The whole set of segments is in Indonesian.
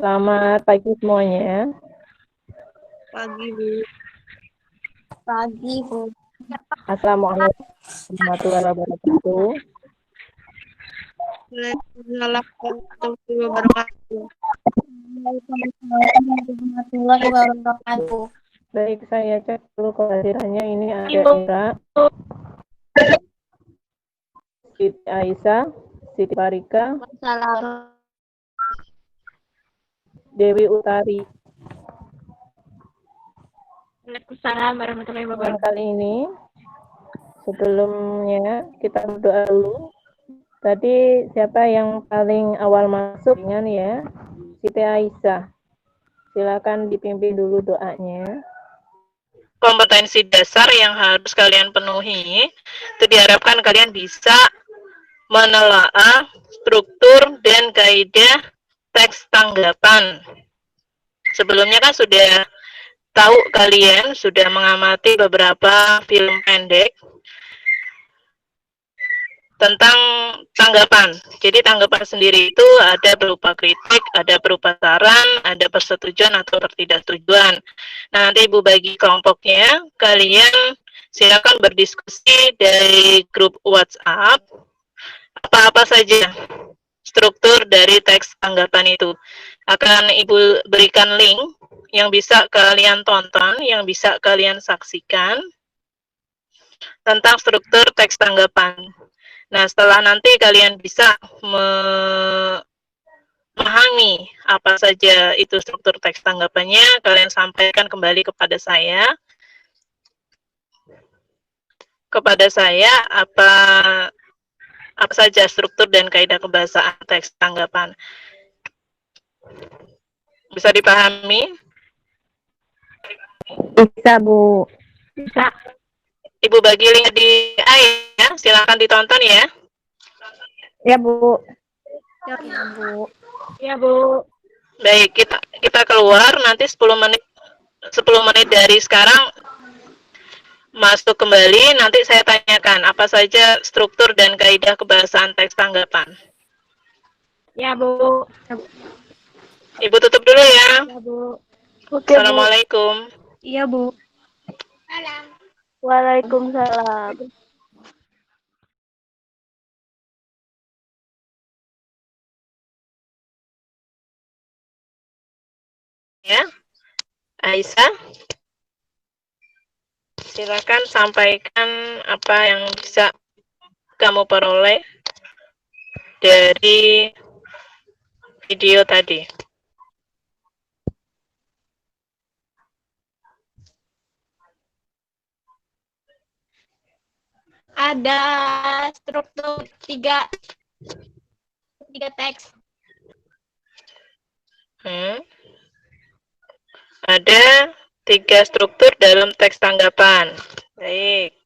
Selamat pagi semuanya. Pagi, Bu. Pagi, Bu. Assalamualaikum warahmatullahi wabarakatuh. Warahmatullahi wabarakatuh. Warahmatullahi wabarakatuh. Baik, saya cek dulu kehadirannya. Ini ada Ira, Siti Aisyah, Siti Farika, Salam. Dewi Utari. Waalaikumsalam warahmatullahi Nah, kali ini sebelumnya kita berdoa dulu. Tadi siapa yang paling awal masuk dengan ya? Siti Aisyah. Silakan dipimpin dulu doanya. Kompetensi dasar yang harus kalian penuhi itu diharapkan kalian bisa menelaah struktur dan kaidah teks tanggapan. Sebelumnya kan sudah tahu, kalian sudah mengamati beberapa film pendek tentang tanggapan. Jadi tanggapan sendiri itu ada berupa kritik, ada berupa saran, ada persetujuan atau ketidaksetujuan. Nah, nanti Ibu bagi kelompoknya, kalian silakan berdiskusi dari grup WhatsApp, apa-apa saja struktur dari teks tanggapan itu. Akan Ibu berikan link yang bisa kalian tonton, yang bisa kalian saksikan tentang struktur teks tanggapan. Nah, setelah nanti kalian bisa memahami apa saja itu struktur teks tanggapannya, kalian sampaikan kembali kepada saya. Apa saja struktur dan kaidah kebahasaan teks tanggapan. Bisa dipahami? Bisa, Bu. Bisa. Ibu bagi link di ya, silakan ditonton ya. Ya, Bu. Ya, Bu. Ya, Bu. Baik, kita keluar nanti 10 menit dari sekarang masuk kembali, nanti saya tanyakan apa saja struktur dan kaidah kebahasaan teks tanggapan. Ya, Bu. Ibu tutup dulu ya. Ya, Bu. Oke, Assalamualaikum. Iya, Bu. Waalaikumsalam. Ya, Aisyah, silakan sampaikan apa yang bisa kamu peroleh dari video tadi. Ada struktur tiga teks. Ada 3 struktur dalam teks tanggapan. Baik.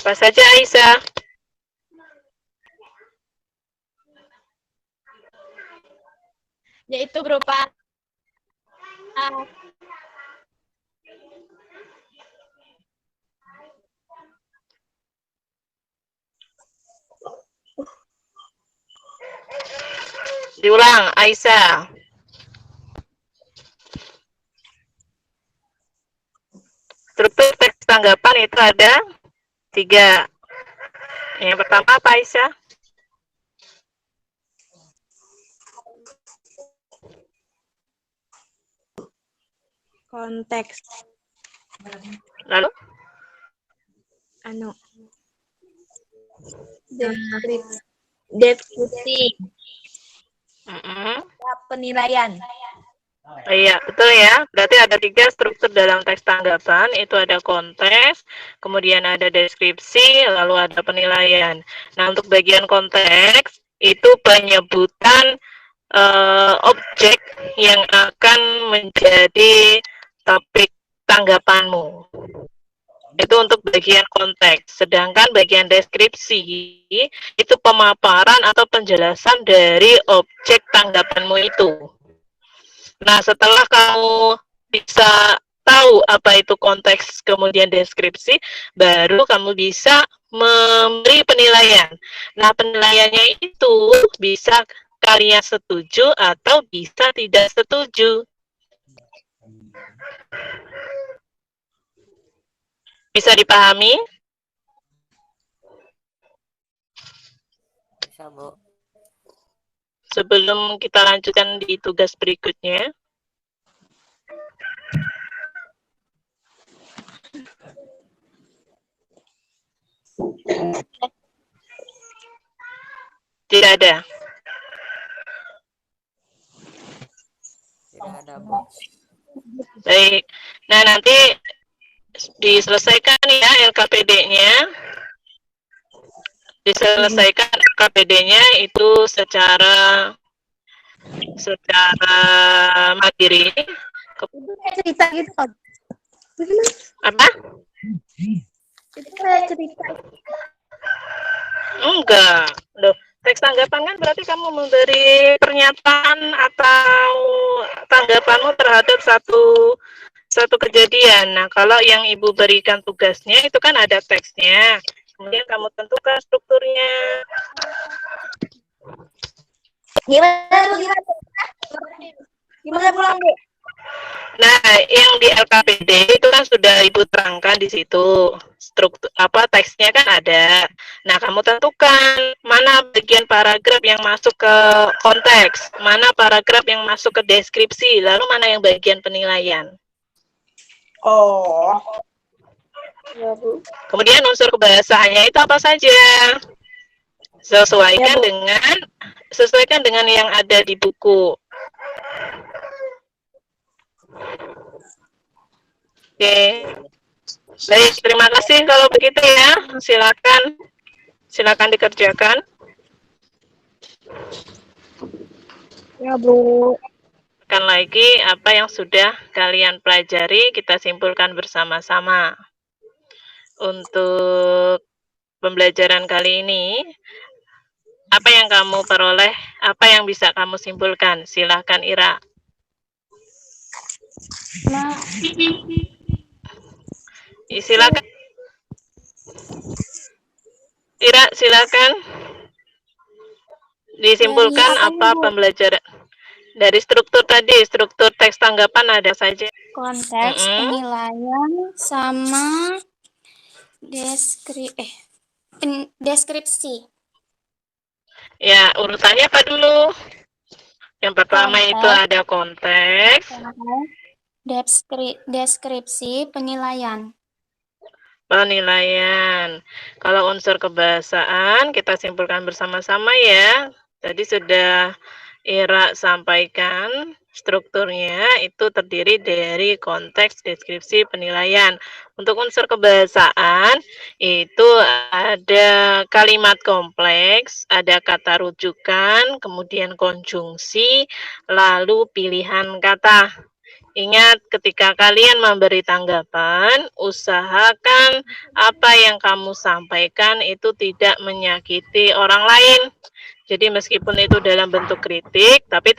Apa saja, Aisyah? Yaitu berupa Diulang, Aisyah. Struktur teks tanggapan itu ada 3. Yang pertama apa, Aisyah? konteks. Lalu? Deskripsi. Penilaian. Iya, betul ya. Berarti ada 3 struktur dalam teks tanggapan. Itu ada konteks, kemudian ada deskripsi, lalu ada penilaian. Nah, untuk bagian konteks, itu penyebutan objek yang akan menjadi topik tanggapanmu. Itu untuk bagian konteks. Sedangkan bagian deskripsi, itu pemaparan atau penjelasan dari objek tanggapanmu itu. Nah, setelah kamu bisa tahu apa itu konteks kemudian deskripsi, baru kamu bisa memberi penilaian. Nah, penilaiannya itu bisa kalian setuju atau bisa tidak setuju. Bisa dipahami? Bisa, Bu. Sebelum kita lanjutkan di tugas berikutnya. Tidak ada. Tidak ada, Bu. Baik. Nah, nanti diselesaikan ya LKPD-nya. Diselesaikan LKPD-nya itu secara mandiri. Cerita gitu kan. Apa? Itu kayak cerita. Enggak. Loh, teks tanggapan kan berarti kamu memberi pernyataan atau tanggapanmu terhadap satu kejadian. Nah, kalau yang Ibu berikan tugasnya itu kan ada teksnya. Kemudian kamu tentukan strukturnya. Gimana Bu? Gimana pulang Bu? Nah, yang di LKPD itu kan sudah Ibu terangkan di situ. Struktur apa teksnya kan ada. Nah, kamu tentukan mana bagian paragraf yang masuk ke konteks, mana paragraf yang masuk ke deskripsi, lalu mana yang bagian penilaian. Oh. Ya, Bu. Kemudian unsur kebahasaannya itu apa saja? Sesuaikan dengan yang ada di buku. Oke. Baik, terima kasih kalau begitu ya. Silakan dikerjakan. Ya Bu. Akan lagi apa yang sudah kalian pelajari, kita simpulkan bersama-sama. Untuk pembelajaran kali ini, apa yang kamu peroleh, apa yang bisa kamu simpulkan? Silakan Ira. Nah, Silakan. Ira, silakan. Disimpulkan Dari apa Bu? pembelajaran dari struktur tadi, struktur teks tanggapan ada saja. Konteks, penilaian, sama deskripsi. Ya, urutannya apa dulu? Yang pertama Konteks. itu ada konteks. Deskripsi, penilaian. Penilaian. Kalau unsur kebahasaan kita simpulkan bersama-sama ya. Tadi sudah Ira sampaikan strukturnya itu terdiri dari konteks, deskripsi, penilaian. Untuk unsur kebahasaan itu ada kalimat kompleks, ada kata rujukan, kemudian konjungsi, lalu pilihan kata. Ingat, ketika kalian memberi tanggapan, usahakan apa yang kamu sampaikan itu tidak menyakiti orang lain. Jadi meskipun itu dalam bentuk kritik, tapi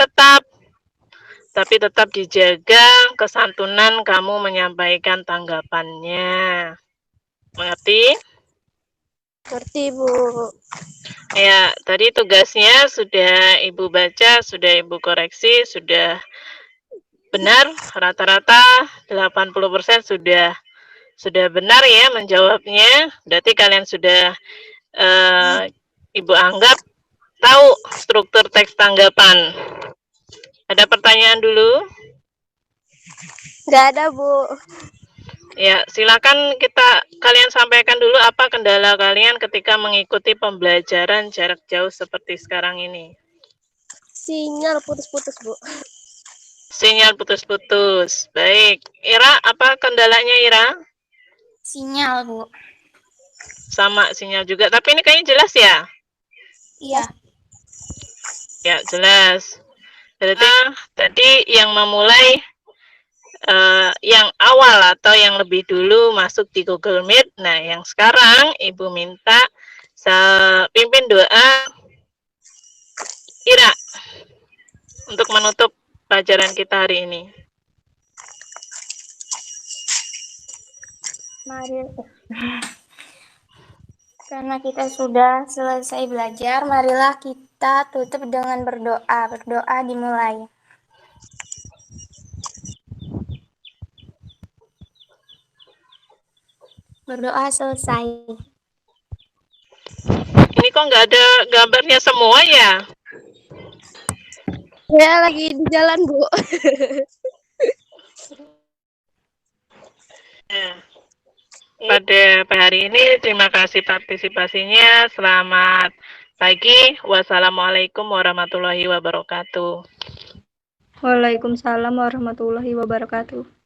tetap dijaga kesantunan kamu menyampaikan tanggapannya. Mengerti? Ngerti Bu. Ya, tadi tugasnya sudah Ibu baca, sudah Ibu koreksi, sudah benar, rata-rata 80% sudah benar ya menjawabnya. Berarti kalian sudah Ibu anggap tahu struktur teks tanggapan. Ada pertanyaan dulu? Nggak ada Bu. Ya, silakan kalian sampaikan dulu apa kendala kalian ketika mengikuti pembelajaran jarak jauh seperti sekarang ini. Sinyal putus-putus Bu. Sinyal putus-putus. Baik. Ira, apa kendalanya Ira? Sinyal Bu. Sama sinyal juga. Tapi ini kayaknya jelas ya? Iya. Ya, jelas. Berarti tadi yang memulai yang awal atau yang lebih dulu masuk di Google Meet. Nah, yang sekarang Ibu minta pimpin doa Ira untuk menutup pelajaran kita hari ini. Mari. Karena kita sudah selesai belajar, marilah kita Kita tutup dengan berdoa. Berdoa dimulai. Berdoa selesai. Ini kok nggak ada gambarnya semua ya? Ya, lagi di jalan, Bu. Nah, pada hari ini terima kasih partisipasinya. Selamat pagi. Wassalamualaikum warahmatullahi wabarakatuh. Waalaikumsalam warahmatullahi wabarakatuh.